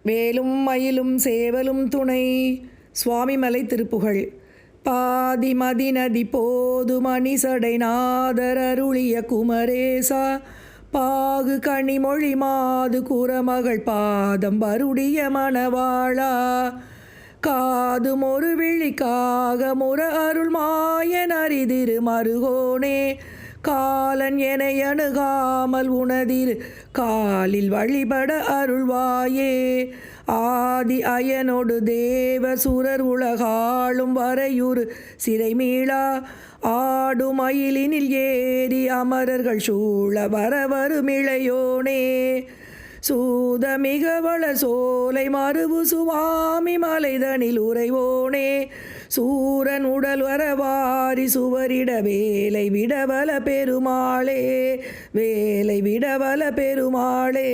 வேலும் மயிலும் சேவலும் துணை. சுவாமிமலை திருப்புகழ். பாதிமதி நதி போது மணிசடை நாதர் அருளிய குமரேசா, பாகு கனிமொழி மாது குரமகள் பாதம் வருடிய மணவாளா, காது மொரு விழிக்காக முற அருள் மாயன் அரிதிரு மருகோனே, காலன் என அணுகாமல் உனதிரு காலில் வழிபட அருள்வாயே, ஆதி அயனொடு தேவ சுரர் உலகாளும் வரையுறு சிறை மீளா, ஆடும் மயிலினில் ஏறி அமரர்கள் சூழ வரவருமிளையோனே, சூத மிக வள சோலை மருவு சுவாமி மலைதனில் உறைவோனே, சூரன் உடல் வரவாரி சுவரிட வேலை விடவல பெருமாளே, வேலை விடவல பெருமாளே.